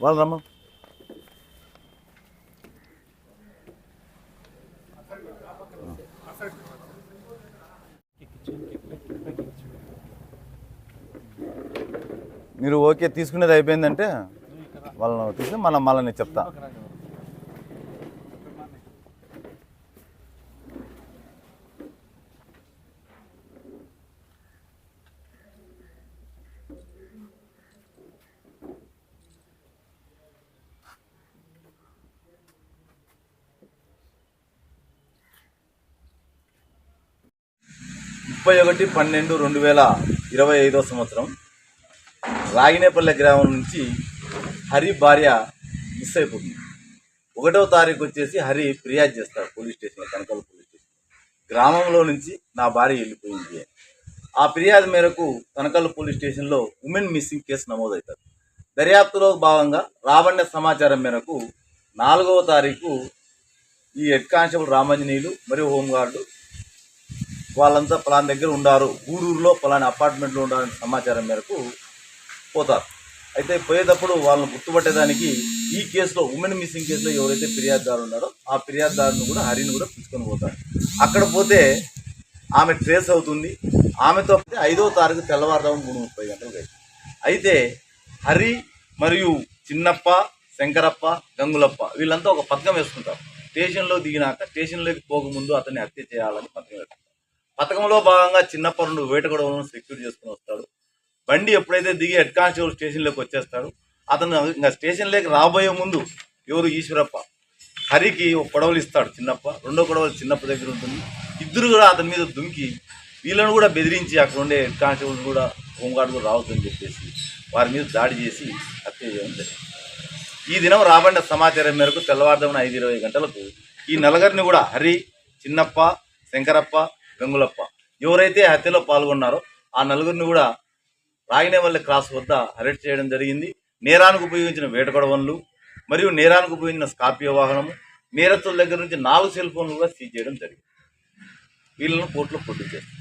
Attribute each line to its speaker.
Speaker 1: వాళ్ళు రమ్మ. మీరు ఓకే తీసుకునేది అయిపోయిందంటే వాళ్ళని తీసుకుని మళ్ళీ నేను చెప్తా. ముప్పై 31/12/2025 సంవత్సరం రాగినేపల్లె గ్రామం నుంచి హరి భార్య మిస్ అయిపోతుంది. 1వ తారీఖు వచ్చేసి హరి ఫిర్యాదు చేస్తాడు పోలీస్ స్టేషన్లో, కనకల్ పోలీస్ స్టేషన్. గ్రామంలో నుంచి నా భార్య వెళ్ళిపోయింది అని. ఆ ఫిర్యాదు మేరకు కనకల్ పోలీస్ స్టేషన్లో ఉమెన్ మిస్సింగ్ కేసు నమోదవుతుంది. దర్యాప్తులో భాగంగా రాబడిన సమాచారం మేరకు 4వ తారీఖు ఈ హెడ్ కానిస్టేబుల్ రామాంజనేయులు మరియు హోంగార్డు వాళ్ళంతా పలానా దగ్గర ఉండారు, ఊరూరులో పలానా అపార్ట్మెంట్లో ఉండాలని సమాచారం మేరకు పోతారు. అయితే పోయేటప్పుడు వాళ్ళని గుర్తుపట్టేదానికి ఈ కేసులో ఉమెన్ మిస్సింగ్ కేసులో ఎవరైతే ఫిర్యాదుదారు ఉన్నారో ఆ ఫిర్యాదుదారుని కూడా హరిని కూడా పిలుచుకొని పోతారు. అక్కడ పోతే ఆమె ట్రేస్ అవుతుంది. ఆమెతో 5వ తారీఖు తెల్లవారుదాము 3:30 గంటలకు. అయితే హరి మరియు చిన్నప్ప, శంకరప్ప, గంగులప్ప వీళ్ళంతా ఒక పథకం వేసుకుంటారు. స్టేషన్లో దిగినాక స్టేషన్లోకి పోకముందు అతన్ని హత్య చేయాలని పథకం వేసుకుంటారు. పథకంలో భాగంగా చిన్నప్ప 2 వేటగొడవలను సెక్యూర్ చేసుకుని వస్తాడు. బండి ఎప్పుడైతే దిగి హెడ్ కానిస్టేబుల్ స్టేషన్లోకి వచ్చేస్తాడు, అతను ఇంకా స్టేషన్లోకి రాబోయే ముందు ఎవరు ఈశ్వరప్ప హరికి ఒక కొడవలు ఇస్తాడు చిన్నప్ప. 2వ కొడవలు చిన్నప్ప దగ్గర ఉంటుంది. ఇద్దరు కూడా అతని మీద దుంకి వీళ్ళను కూడా బెదిరించి అక్కడ ఉండే హెడ్ కానిస్టేబుల్ కూడా హోంగార్డు కూడా రావద్దని చెప్పేసి వారి మీద దాడి చేసి హత్య చేయడం జరిగింది. ఈ దినం రాబడిన సమాచారం మేరకు తెల్లవారుజామున 5:20 గంటలకు ఈ నలుగురిని కూడా హరి, చిన్నప్ప, శంకరప్ప, గంగులప్ప ఎవరైతే హత్యలో పాల్గొన్నారో ఆ నలుగురిని కూడా రాగినేపల్లె క్రాస్ వద్ద అరెస్ట్ చేయడం జరిగింది. నేరానికి ఉపయోగించిన వేటకొడవన్లు మరియు నేరానికి ఉపయోగించిన స్కార్పియో వాహనము, నేరస్తుల దగ్గర నుంచి 4 సెల్ ఫోన్లు కూడా సీజ్ చేయడం జరిగింది. వీళ్ళను కోర్టులో ప్రొడ్యూస్ చేస్తారు.